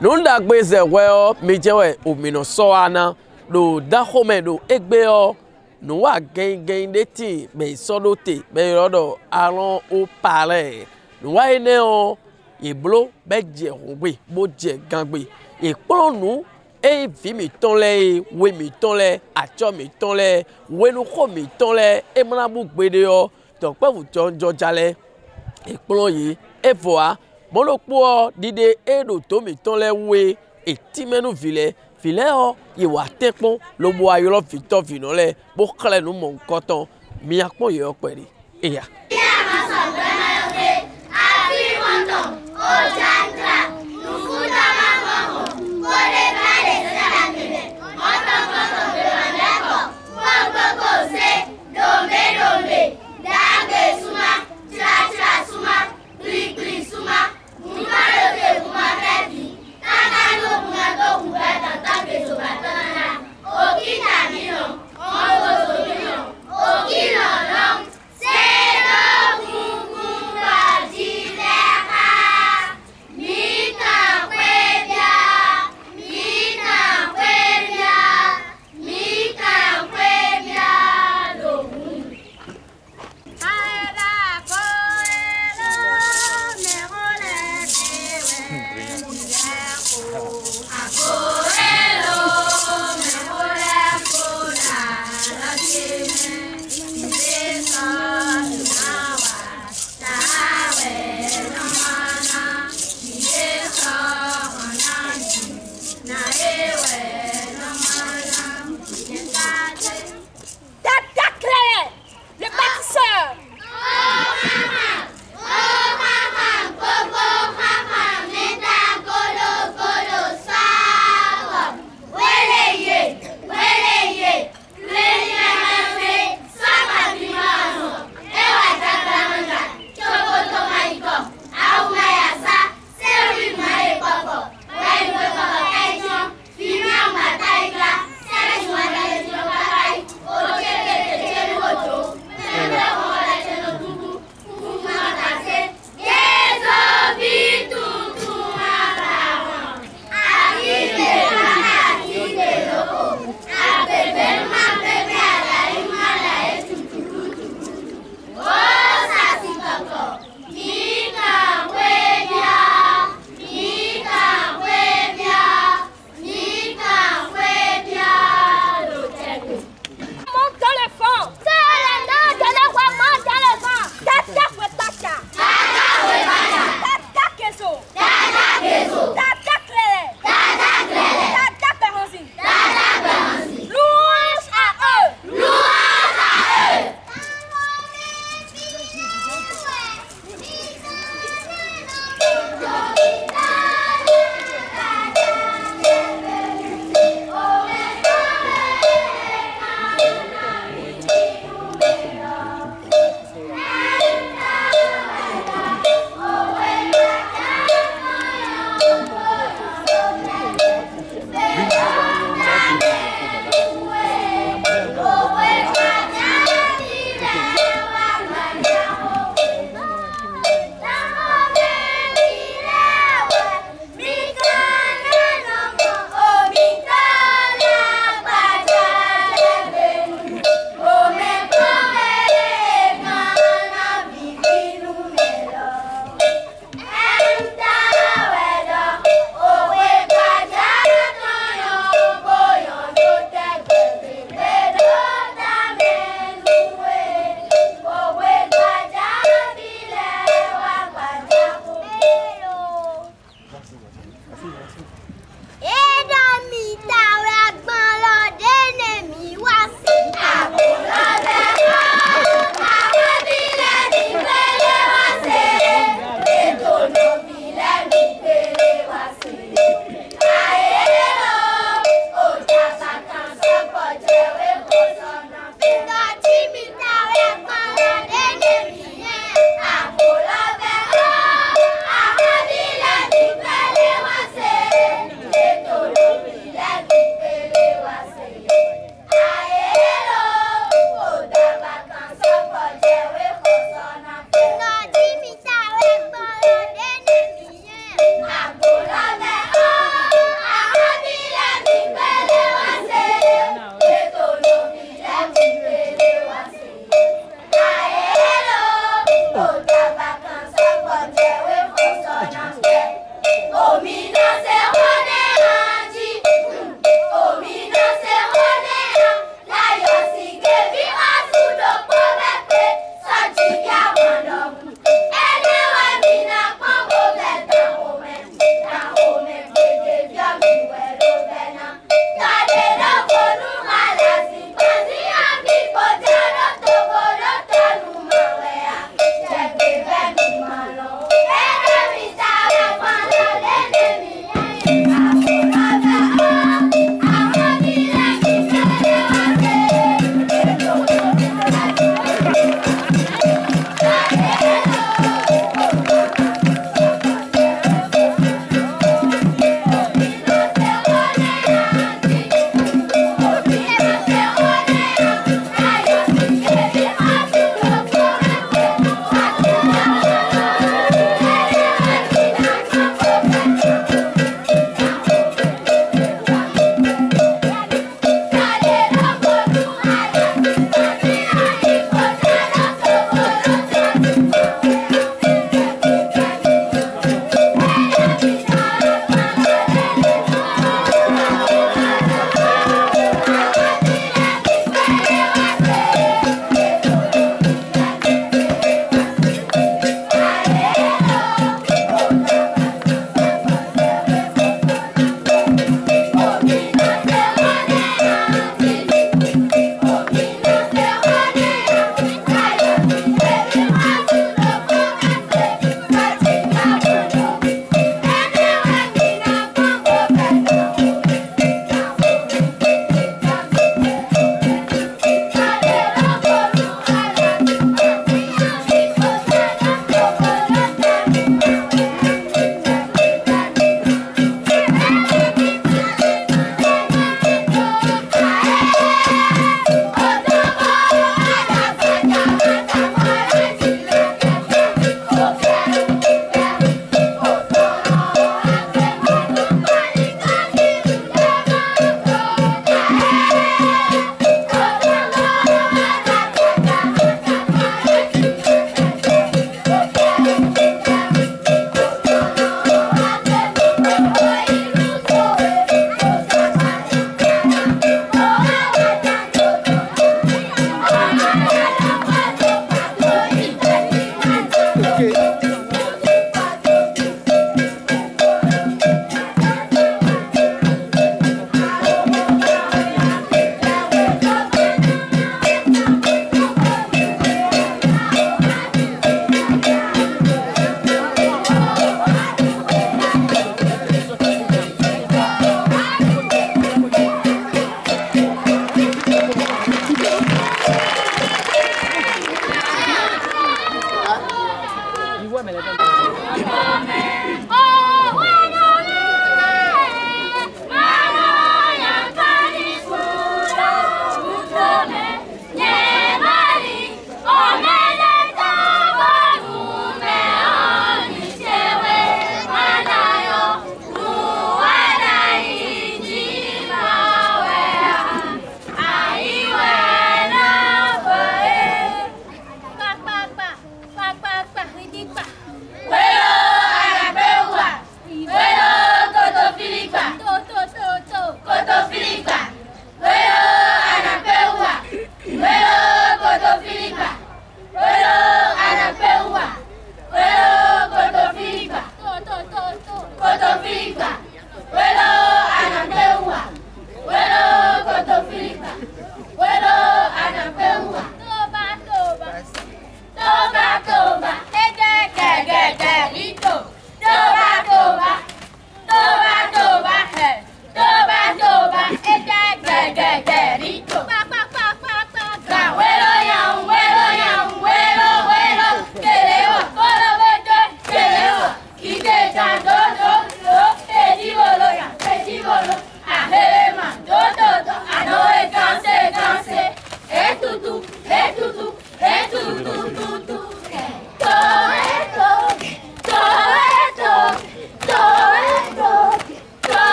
nous d'agbe zewe mejewe omino soana do dahome do egbe nous wa gain de ti be sodote be rodo alon au palais nous wa ene e blo be je rongbe bo je gangbe e pon nous e vi mi ton le we mi ton le acho mi ton le we nu ko mi ton le e mana bu gbede yo to pe wu jo jale e pon yi e voa mo lo po dide e do to mi ton le we e ti menu vile o ye wa tekpon lo bo ayo lo fito fino le bo kle nu mo nkoton mi apon ye opere eya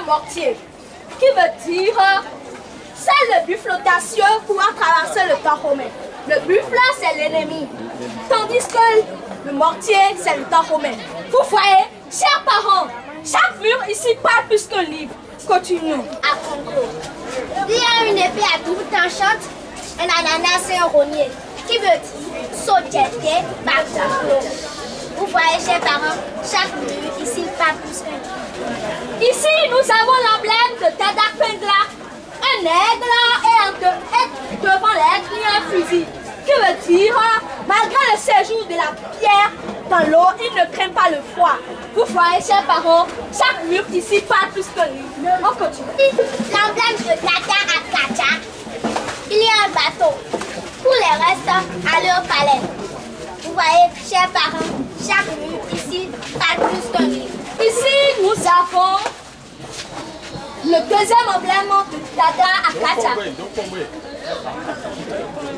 mortier, qui veut dire c'est le buffle audacieux pouvoir traverser le Dahomey. Le buffle, c'est l'ennemi, tandis que le mortier, c'est le Dahomey. Vous voyez, chers parents, chaque mur ici parle plus qu'un livre. Continuons. À Congo, il y a une épée à double tranchante, un ananas et un rognier, qui veut dire société Bagdad. Vous voyez, chers parents, chaque mur ici parle plus qu'un livre. Ici, nous avons l'emblème de Dada Pengla. Un aigle et devant l'aigle, il y a un fusil. Qui veut dire, malgré le séjour de la pierre dans l'eau, il ne craint pas le froid. Vous voyez, chers parents, chaque mur ici parle plus que lui. On continue. L'emblème de Tata Akacha, il y a un bateau. Pour les restes, allez au palais. Vous voyez, chers parents, chaque mur ici parle plus que lui. Ici, nous avons le deuxième emblème de Dada Akacha.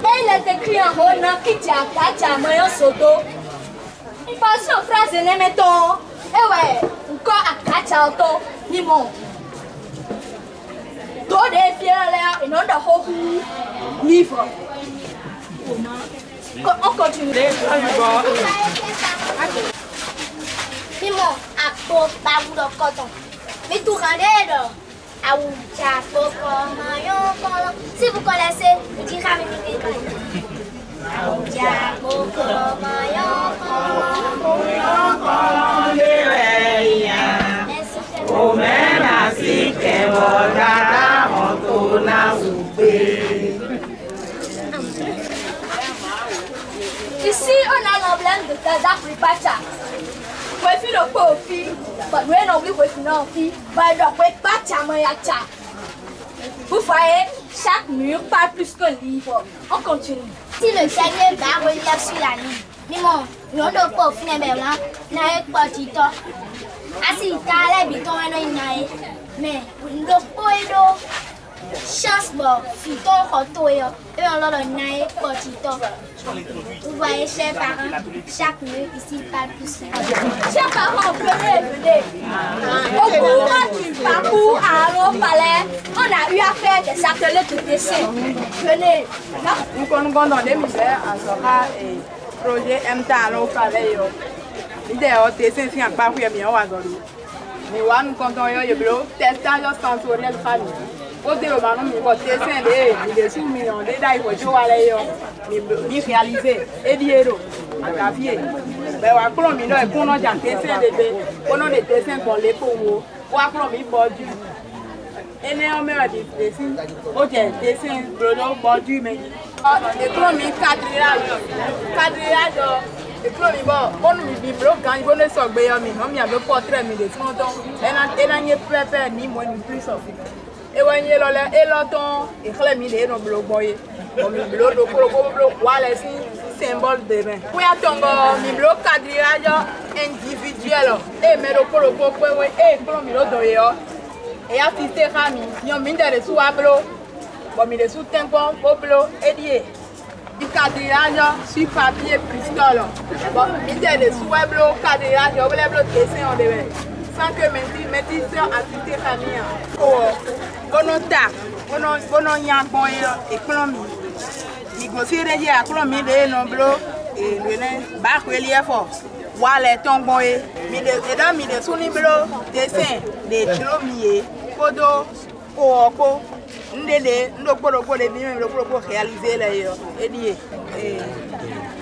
Et il est écrit en haut, Kiti Akacha, Mayon Soto. Il passe en phrase de Nemeton. Et ouais, encore Akacha Auto, Nimon. Tout est fier là et non de haut livre. On continue. Mimo, ako babu do koton. Mais tout rendez là. Si vous connaissez, vous direz à mes Ici, on a l'emblème de Tada Pripacha. Vous pouvez faire le profil, vous pouvez faire vous voyez, chaque mur parle plus qu'un livre. On continue. Si le dernier va relief sur la ligne, mais mon, nous ne pouvons pas finir là, n'a pas de temps. Assis, t'as les bitons et non, mais nous ne pouvons pas chance bon, si ton retour et on l'a donné pas de temps. Vous voyez, chers parents, chaque mur ici parle plus. Chers parents, venez. Au cours du parcours à Allons Palais, on a eu à faire des ateliers de dessin. Venez. Nous connaissons dans les misères à Sora et projet MTA Allons Palais. L'idée est de dessin si on pas bien au Azori. Mais nous comptons le bureau, testage sensoriel famille. Au développement, nous avons dessin des sous-millions de dailles pour jouer à l'aéro. Nous réaliser et dire à café. Mais on a des dessins pour les pauvres. On a des bordures. Et nous avons des dessins pour les bordures. Et puis, on a des quadrillages. Et puis, on a des bibliothèques. Quand on a des portraits, on a des photos. Et on a des pépères, ni moins ni plus. Et on a des symbole de bain. Pour attendre le quadrillage individuel et mettre le et assister à mi, nous mis des sous à blo, bon mis des sous tampon, blo et lié. Du quadrillage sur papier pistolet. Bon mis des sous à blo, quadrillage, on va le dessin en devant. Sans que métis assister à mi. Oh, bon ta, bon yan bon économie. Négocier les économies de nombreux et le bac relief. Voilà ton boy, mais des sous-libres, dessin, des kilomiers, podo, coco, n'délé, n'doporo, les biens, le propos réalisé les et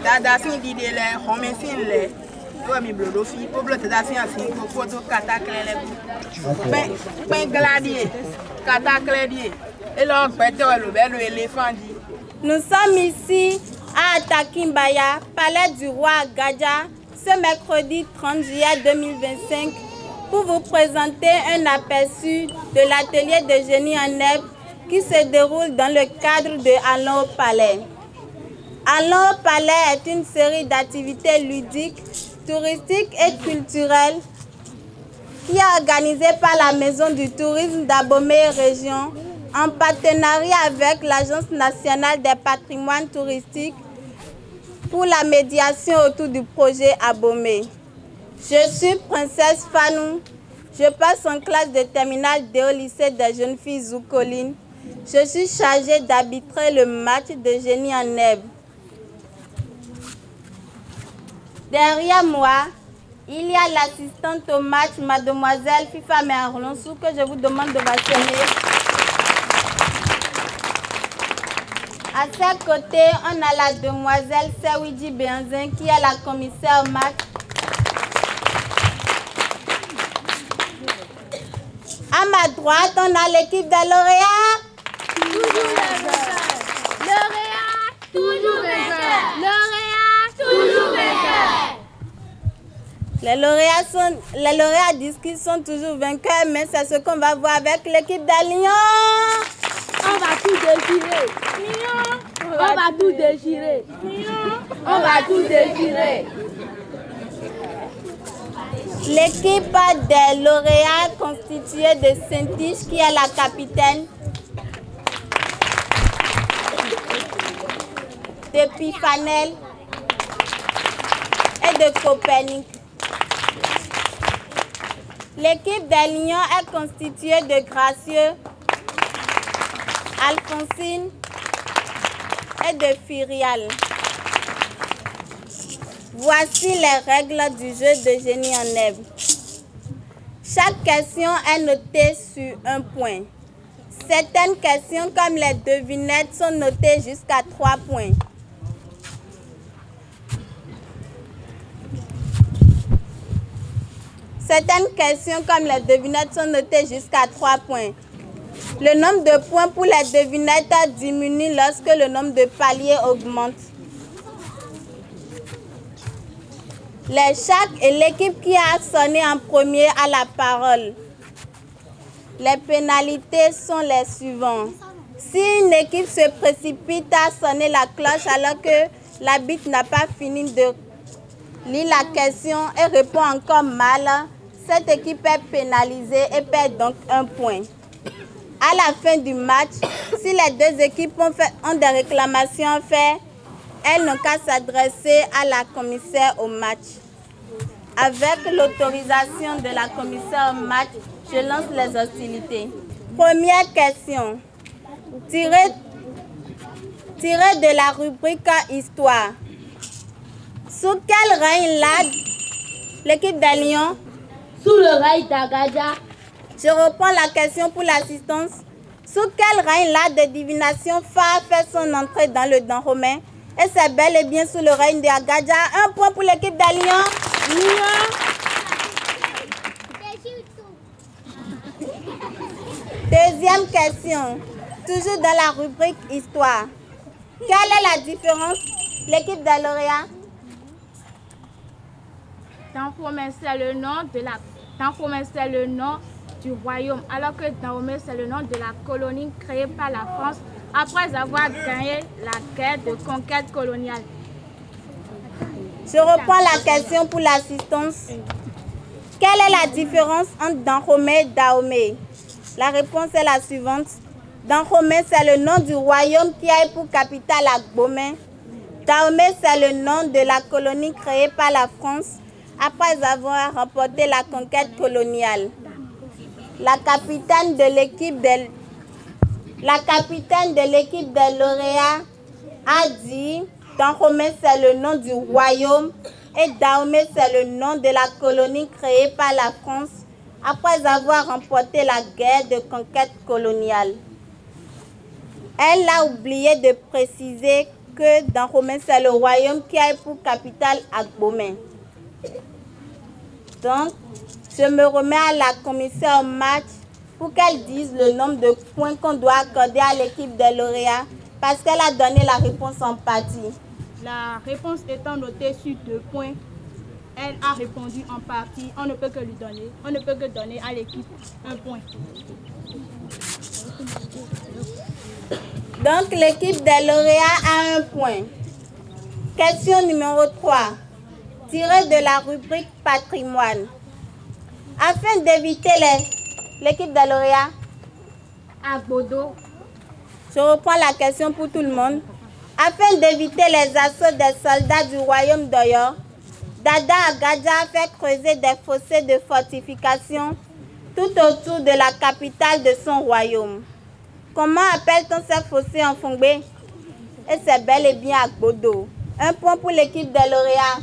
d'adassin d'idée les homicides les comme il bloque fille, pour bloquer d'assin ainsi, pour photo cataclé les pain gladier, cataclé et l'on pète le bel éléphant dit. Nous sommes ici à Atakimbaya, palais du roi Gadja, ce mercredi 30 juillet 2025, pour vous présenter un aperçu de l'atelier de génie en herbe qui se déroule dans le cadre de Allons au Palais. Allons au Palais est une série d'activités ludiques, touristiques et culturelles qui est organisée par la Maison du Tourisme d'Abomey Région en partenariat avec l'Agence nationale des patrimoines touristiques pour la médiation autour du projet Abomey. Je suis Princesse Fanou. Je passe en classe de terminale D au lycée des jeunes filles Zoukoline. Je suis chargée d'arbitrer le match de génie en herbe. Derrière moi, il y a l'assistante au match, mademoiselle Fifa Merlonsou, que je vous demande de vacciner. À ses côtés, on a la demoiselle Sewiji Benzin qui est la commissaire au match. À ma droite, on a l'équipe des lauréats. Toujours lauréat, toujours vainqueur. Lauréat, toujours vainqueur. Les lauréats disent qu'ils sont toujours vainqueurs, mais c'est ce qu'on va voir avec l'équipe d'Alliance. On va tout déchirer. On va tout déchirer. On va tout déchirer. L'équipe des lauréats constituée de Saint-Tiche qui est la capitaine, de Pifanel et de Copernic. L'équipe des Lions est constituée de Gracieux, Alphonsine et de Firial. Voici les règles du jeu de génie en herbe. Chaque question est notée sur un point. Certaines questions, comme les devinettes, sont notées jusqu'à 3 points. Certaines questions, comme les devinettes, sont notées jusqu'à 3 points. Le nombre de points pour les devinettes diminue lorsque le nombre de paliers augmente. L'équipe qui a sonné en premier a la parole. Les pénalités sont les suivantes. Si une équipe se précipite à sonner la cloche alors que l'arbitre n'a pas fini de lire la question et répond encore mal, cette équipe est pénalisée et perd donc un point. À la fin du match, si les deux équipes ont des réclamations à faire, elles n'ont qu'à s'adresser à la commissaire au match. Avec l'autorisation de la commissaire au match, je lance les hostilités. Première question. Tirée de la rubrique Histoire. Sous quel règne l'équipe des Lions? Sous le règne d'Agadia. Je reprends la question pour l'assistance. Sous quel règne l'art de divination Fa fait son entrée dans le Dahomey? Et c'est bel et bien sous le règne d'Agadia. Un point pour l'équipe des Lions. Deuxième question. Toujours dans la rubrique Histoire. Quelle est la différence? L'équipe des lauréats. Dahomey, c'est le nom de la Dahomey, c'est le nom du royaume, alors que Dahomey, c'est le nom de la colonie créée par la France après avoir gagné la guerre de conquête coloniale. Je reprends la question pour l'assistance. Quelle est la différence entre Dahomey et Dahomey? La réponse est la suivante. Dahomey, c'est le nom du royaume qui a pour capitale Agbomey. Dahomey, c'est le nom de la colonie créée par la France après avoir remporté la conquête coloniale. La capitaine de l'équipe des lauréats a dit Dahomey, c'est le nom du royaume et Dahomey, c'est le nom de la colonie créée par la France après avoir remporté la guerre de conquête coloniale. Elle a oublié de préciser que Dahomey, c'est le royaume qui a pour capitale Agbomey. Donc, je me remets à la commissaire au match pour qu'elle dise le nombre de points qu'on doit accorder à l'équipe des lauréats parce qu'elle a donné la réponse en partie. La réponse étant notée sur 2 points, elle a répondu en partie. On ne peut que lui donner, on ne peut que donner à l'équipe 1 point. Donc, l'équipe des lauréats a 1 point. Question numéro 3. Tirée de la rubrique patrimoine. Afin d'éviter l'équipe des lauréats. Agbodo. Je reprends la question pour tout le monde. Afin d'éviter les assauts des soldats du royaume d'Oyo, Dada Agadia a fait creuser des fossés de fortification tout autour de la capitale de son royaume. Comment appelle-t-on ces fossés en Fongbe? Et c'est bel et bien Agbodo. 1 point pour l'équipe des lauréats.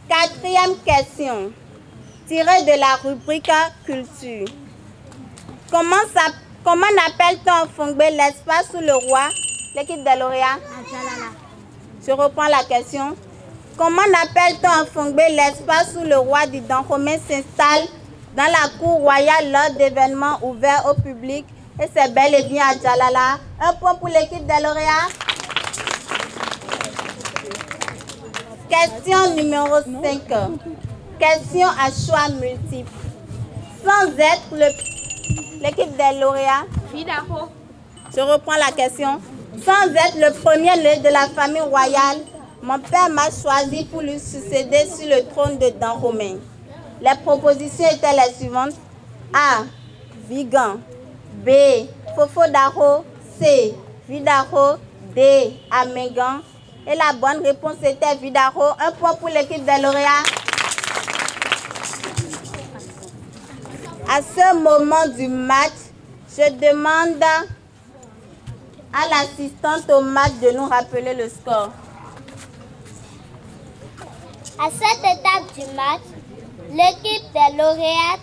4e question. Tirée de la rubrique culture. Comment appelle-t-on en Fongbe l'espace sous le roi? L'équipe des lauréats. Je reprends la question. Comment appelle-t-on en Fongbe l'espace où le roi du Dahomey s'installe dans la cour royale lors d'événements ouverts au public? Et c'est bel et bien à Djalala. 1 point pour l'équipe des lauréats. Question numéro 5. Question à choix multiple. Sans être l'équipe des lauréats. Vidaro. Je reprends la question. Sans être le premier de la famille royale, mon père m'a choisi pour lui succéder sur le trône de Dahomey. Les propositions étaient les suivantes. A. Vigan. B. Fofodaro. C. Vidaro. D. Amégan. Et la bonne réponse était Vidaro. 1 point pour l'équipe des lauréats. À ce moment du match, je demande à l'assistante au match de nous rappeler le score. À cette étape du match, l'équipe des lauréats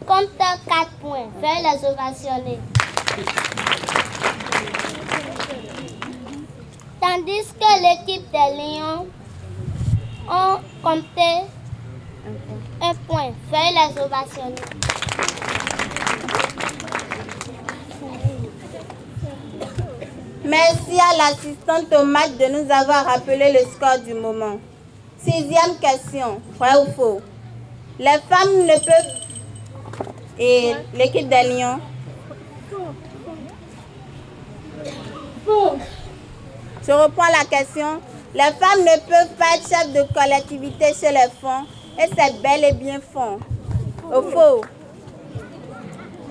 compte 4 points. Veuillez les ovationner. Tandis que l'équipe des Lions ont compté 1 point. Veuillez les ovationner. Merci à l'assistante au match de nous avoir rappelé le score du moment. 6e question, vrai ou faux? Les femmes ne peuvent... Et l'équipe des Lions? Faux. Je reprends la question. Les femmes ne peuvent pas être chefs de collectivité chez les fonds. Et c'est bel et bien faux. Au faux.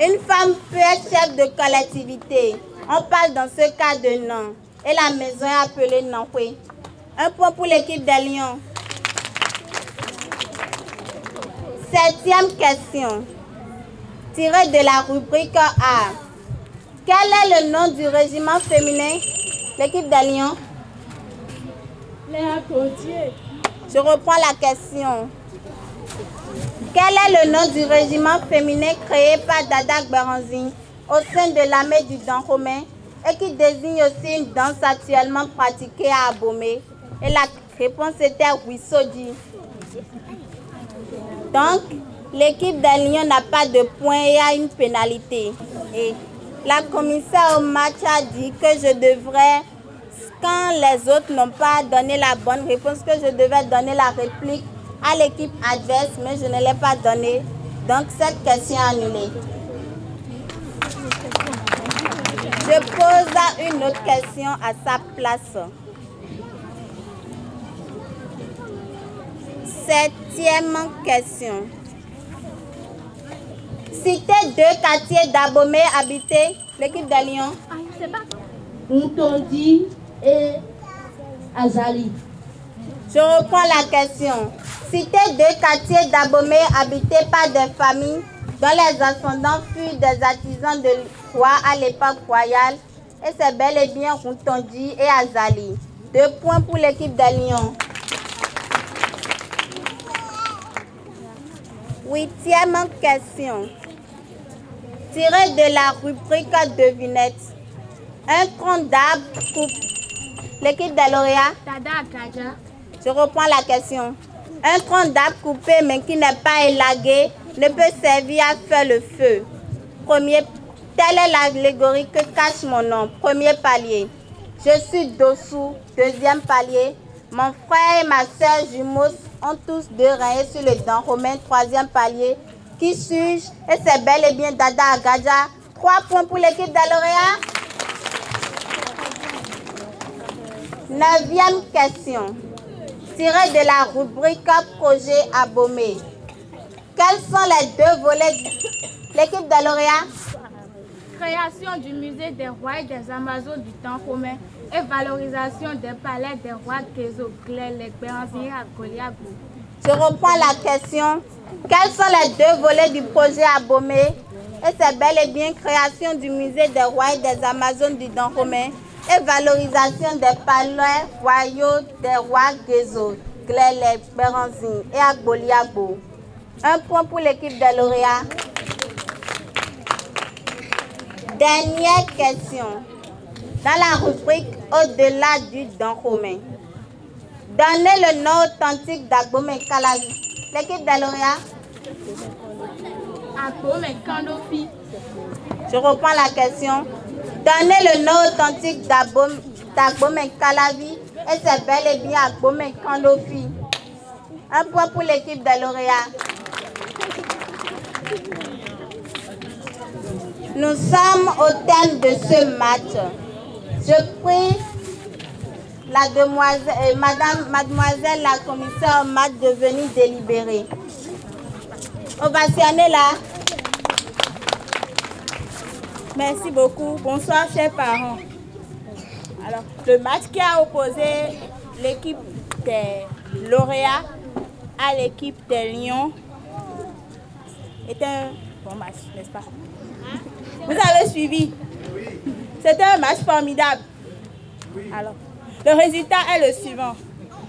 Une femme peut être chef de collectivité. On parle dans ce cas de Nan. Et la maison est appelée Nankwé. 1 point pour l'équipe des Lions. 7e question. Tirée de la rubrique A. Quel est le nom du régiment féminin? L'équipe des Lions. Léa Gauthier. Je reprends la question. Quel est le nom du régiment féminin créé par Dada Beranzin au sein de l'armée du Dahomey et qui désigne aussi une danse actuellement pratiquée à Abomey? Et la réponse était Wissodi. Donc, l'équipe des Lions n'a pas de points et a une pénalité. Et la commissaire au match a dit que je devrais, quand les autres n'ont pas donné la bonne réponse, que je devais donner la réplique à l'équipe adverse, mais je ne l'ai pas donnée. Donc, cette question est annulée. Je pose une autre question à sa place. 7e question. Citez 2 quartiers d'Abomey habités. L'équipe des Lions. Ntondi et Azali. Je reprends la question. Citez 2 quartiers d'Abomey habités par des familles dont les ascendants furent des artisans de roi à l'époque royale. Et c'est bel et bien Ntondi et Azali. 2 points pour l'équipe des Lions. 8e question. Tirée de la rubrique devinette. Un tronc d'arbre coupe. L'équipe des lauréats. Dada Gaja. Je reprends la question. Un tronc d'arbre coupé mais qui n'est pas élagué ne peut servir à faire le feu. Telle est l'allégorie que cache mon nom. Premier palier. Je suis dessous. 2e palier. Mon frère et ma soeur jumeaux ont tous 2 reins sur le Dahomey. 3e palier. Qui suis-je? Et c'est bel et bien Dada Agadja. 3 points pour l'équipe des lauréats. 9e question. Tirée de la rubrique Projet Abomey. Quels sont les 2 volets de l'équipe des lauréats? Création du musée des rois et des Amazones du Dahomey et valorisation des palais des rois Kezo, Glele, Beranzin, Goliago. Je reprends la question. Quels sont les 2 volets du projet Abomey? Et c'est bel et bien création du musée des rois et des Amazones du Dahomey et valorisation des palais royaux des rois Gezo, Glele, Beranzin et Agoliago. 1 point pour l'équipe des lauréats. Dernière question. Dans la rubrique Au-delà du Dahomey. Donnez le nom authentique d'Abomey Kalavi. L'équipe des lauréats. Abomey Kandofi. Je reprends la question. Donnez le nom authentique d'Abomey Kalavi. Et c'est bel et bien Abomey Kandofi. 1 point pour l'équipe des lauréats. Nous sommes au thème de ce match. Je prie la demoiselle, mademoiselle la commissaire au match de venir délibérer. Ovationnez-la. Merci beaucoup. Bonsoir, chers parents. Alors, le match qui a opposé l'équipe des lauréats à l'équipe des Lions était un bon match, n'est-ce pas? Vous avez suivi? C'était un match formidable. Alors, le résultat est le suivant.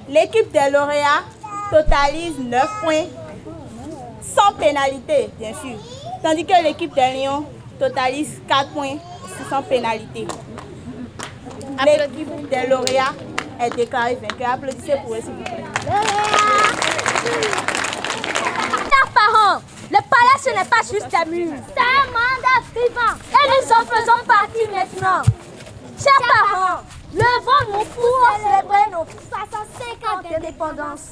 L'équipe des lauréats totalise 9 points, sans pénalité, bien sûr. Tandis que l'équipe des lions totalise 4 points, sans pénalité. L'équipe des lauréats est déclarée vainqueur. Applaudissez pour eux, s'il vous plaît. Chers parents, le palais, ce n'est pas juste un mur. C'est un mandat vivant. Et nous en faisons partie maintenant. Chers parents, levons-nous pour célébrer nos 65 ans d'indépendance.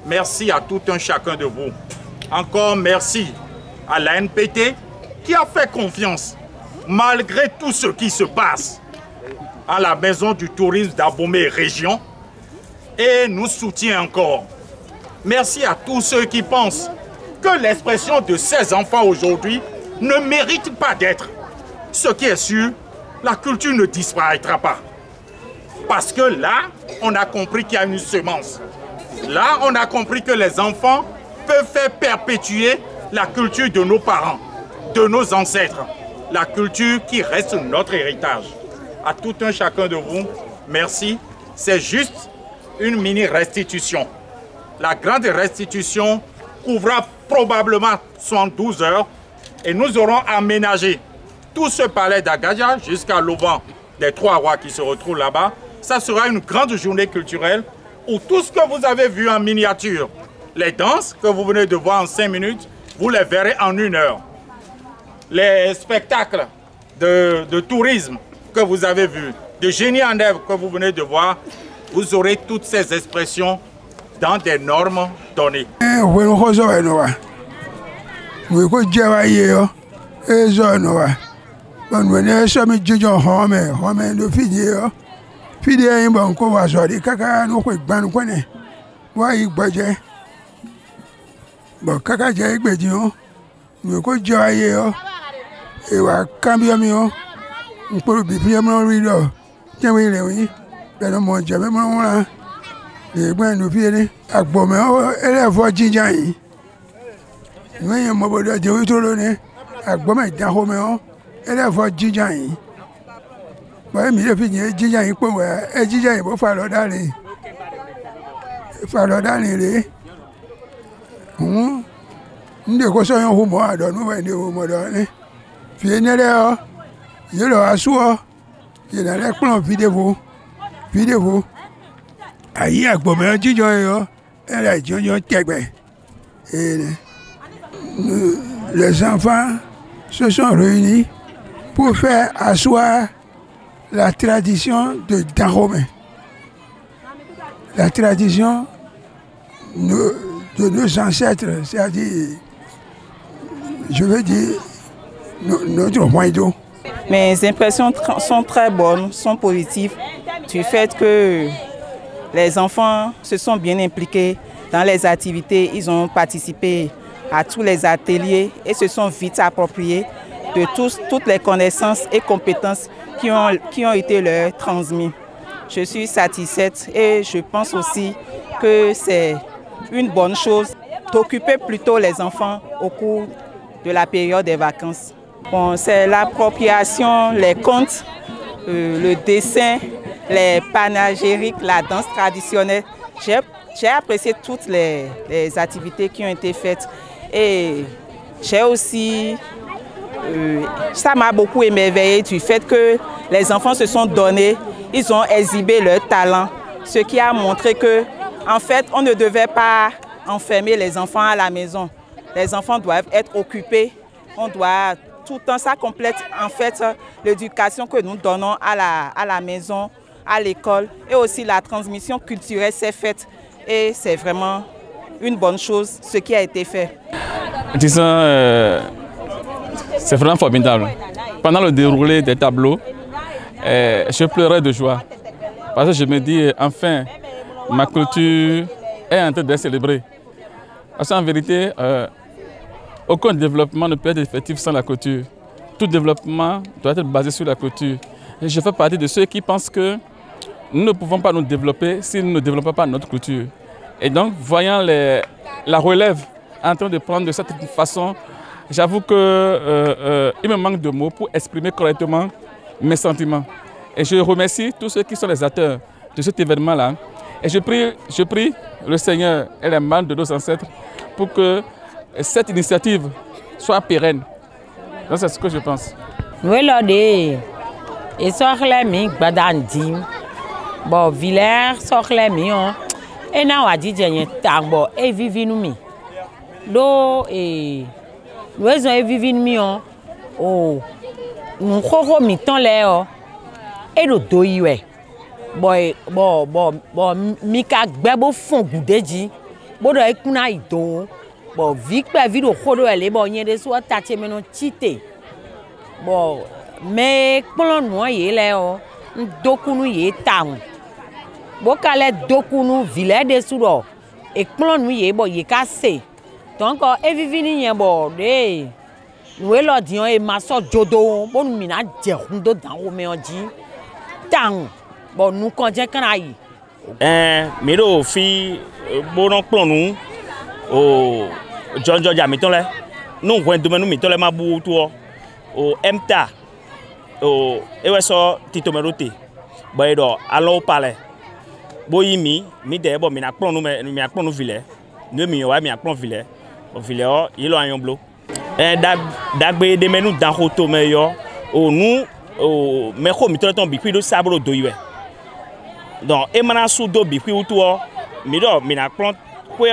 Merci à tout un chacun de vous. Encore merci à la NPT qui a fait confiance malgré tout ce qui se passe. à la Maison du Tourisme d'Abomey Région et nous soutient encore. Merci à tous ceux qui pensent que l'expression de ces enfants aujourd'hui ne mérite pas d'être. Ce qui est sûr, la culture ne disparaîtra pas. Parce que là, on a compris qu'il y a une semence. Là, on a compris que les enfants peuvent faire perpétuer la culture de nos parents, de nos ancêtres. La culture qui reste notre héritage. À tout un chacun de vous, merci. C'est juste une mini-restitution. La grande restitution couvrira probablement 72 heures et nous aurons aménagé tout ce palais d'Agadia jusqu'à l'auvent des 3 rois qui se retrouvent là-bas. Ça sera une grande journée culturelle où tout ce que vous avez vu en miniature, les danses que vous venez de voir en 5 minutes, vous les verrez en 1 heure. Les spectacles de tourisme que vous avez vus, de génie en œuvre que vous venez de voir, vous aurez toutes ces expressions dans des normes données. Les enfants se sont réunis pour faire asseoir la tradition de Dahomey, la tradition de nos ancêtres, c'est-à-dire, je veux dire, notre royaume. Mes impressions sont très bonnes, sont positives, du fait que les enfants se sont bien impliqués dans les activités, ils ont participé à tous les ateliers et se sont vite appropriés de toutes les connaissances et compétences qui ont été leur transmises. Je suis satisfaite et je pense aussi que c'est une bonne chose d'occuper plutôt les enfants au cours de la période des vacances. Bon, c'est l'appropriation, les contes, le dessin, les panagériques, la danse traditionnelle. J'ai apprécié toutes les activités qui ont été faites et j'ai aussi, ça m'a beaucoup émerveillé du fait que les enfants se sont donnés, ils ont exhibé leur talent, ce qui a montré que, en fait, on ne devait pas enfermer les enfants à la maison. Les enfants doivent être occupés, on doit tout le temps, ça complète en fait l'éducation que nous donnons à la maison, à l'école et aussi la transmission culturelle s'est faite et c'est vraiment une bonne chose ce qui a été fait. Disons, c'est vraiment formidable. Pendant le déroulé des tableaux, je pleurais de joie parce que je me dis enfin ma culture est en train d'être célébrée. Parce qu'en vérité, aucun développement ne peut être effectif sans la culture. Tout développement doit être basé sur la culture. Et je fais partie de ceux qui pensent que nous ne pouvons pas nous développer si nous ne développons pas notre culture. Et donc, voyant la relève en train de prendre de cette façon, j'avoue qu'il me manque de mots pour exprimer correctement mes sentiments. Et je remercie tous ceux qui sont les acteurs de cet événement-là. Et je prie le Seigneur et les membres de nos ancêtres pour que cette initiative soit pérenne. Donc c'est ce que je pense. Oui, là, et sorle mi gbadandi. Bon, Villers sorle mi on. Et na wadi jenye tangbo e vivinu mi. Do e nous ont vivinu mi on. Oh, nous koko mi ton le o. E do doiwe. Bon, mika gbebo fon gudeji. Bodo ekuna ido. Bon, Victor vidéo khodo elle bon yende so tache meno chite. Bon, mais plan noyé là dokunu ye taŋu bokale dokunu vilain de sudo ekplon nu ye bo ye ka se donc evivi ni yen bo de nous lo dion e maso jodo bo nu mina je hundo dan o me oji taŋu bo nu konje kan ayi mi do fi bo no plon nu o jonjo ja mi ton le nu gwen do menu mi ton le ma bu to o emta o ewe so tito merote boy do alo pale boyi mi de bo mi na plon nu vile nu mi yo wa mi a plon vile o vile o yilo ayon blo dagbe de menu dan hoto me yo o nu o me ko mi ton bi kwi do sabro do yiwe donc e mana su do bi kwi utu o mi do mi na plon ko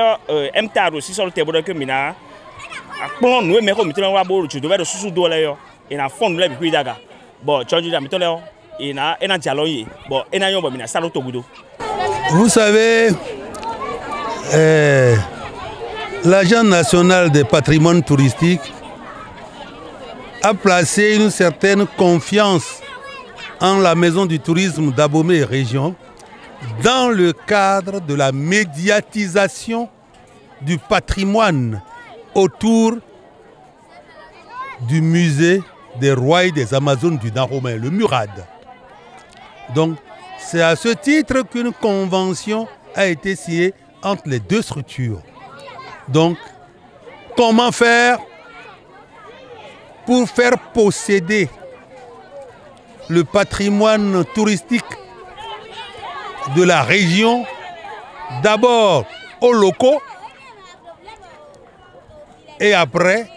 emta do si so te bo do ke mi na a plon nu me ko mi ton wa bo ru do be do susu do le yo e na fon le bi kwi daga bon change da mi ton le o e na dialon ye bon e na yon bo mi na salo to gudo. Vous savez, l'Agence nationale des patrimoines touristiques a placé une certaine confiance en la Maison du tourisme d'Abomey et région dans le cadre de la médiatisation du patrimoine autour du musée des rois et des Amazones du Dahomey, le MURAD. Donc, c'est à ce titre qu'une convention a été signée entre les deux structures. Donc, comment faire pour faire posséder le patrimoine touristique de la région, d'abord aux locaux et après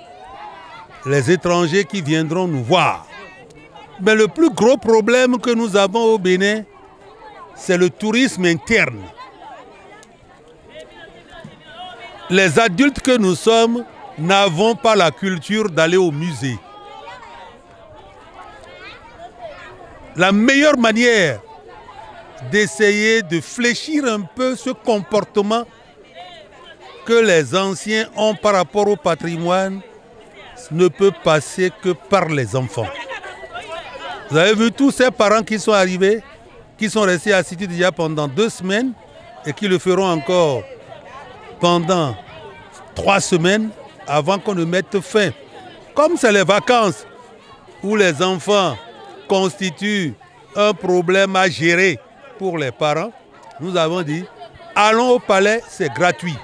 les étrangers qui viendront nous voir. Mais le plus gros problème que nous avons au Bénin, c'est le tourisme interne. Les adultes que nous sommes n'avons pas la culture d'aller au musée. La meilleure manière d'essayer de fléchir un peu ce comportement que les anciens ont par rapport au patrimoine ne peut passer que par les enfants. Vous avez vu tous ces parents qui sont arrivés, qui sont restés assis déjà pendant 2 semaines et qui le feront encore pendant 3 semaines avant qu'on ne mette fin. Comme c'est les vacances où les enfants constituent un problème à gérer pour les parents, nous avons dit, allons au palais, c'est gratuit.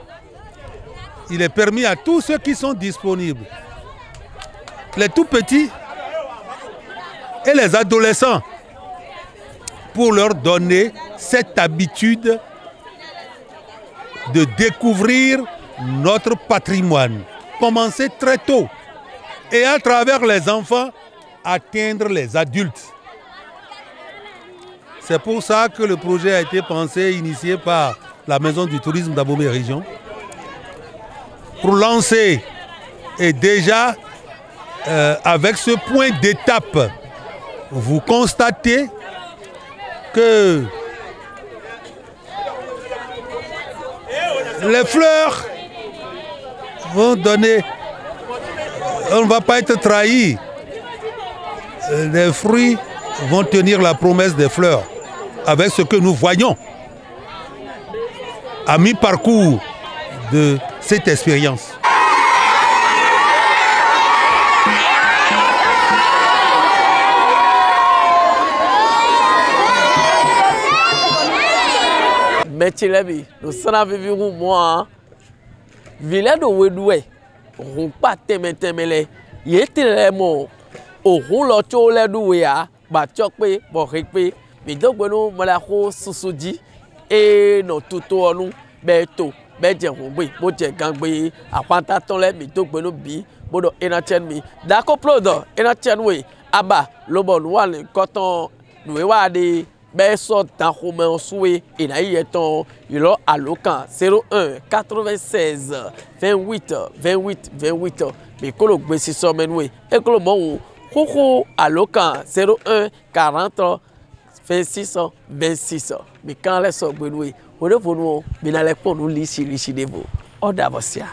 Il est permis à tous ceux qui sont disponibles, les tout petits et les adolescents, pour leur donner cette habitude de découvrir notre patrimoine. Commencer très tôt et à travers les enfants, atteindre les adultes. C'est pour ça que le projet a été pensé, initié par la Maison du tourisme d'Abomey et région, pour lancer. Et déjà, avec ce point d'étape, vous constatez que les fleurs vont donner, on ne va pas être trahi. Les fruits vont tenir la promesse des fleurs avec ce que nous voyons à mi-parcours de cette expérience. Metilebi, nous sommes vivus moi. Villa de Wedoué, on pas temetemele, yetele mo, au rouleau le douéa, batchokpe, borikpe, mais donc nous malako susudi, et nos tuto nous, beto, bedjerombe, bodje gangbe, à pantatole, mais donc nous bi, bodo enachen mi, d'accord plodo, enachen we, aba, lobo noir, coton, nous wade. Beso Dahomey en souhait et naïeton il a à l'ocan 01 96 28 28 28 mais que le bessi sommenoué et que le bon coucou à l'ocan 01 40 26 26 mais quand les sont benoués on est venu mais n'allez pas nous lisser de vous on d'avocia.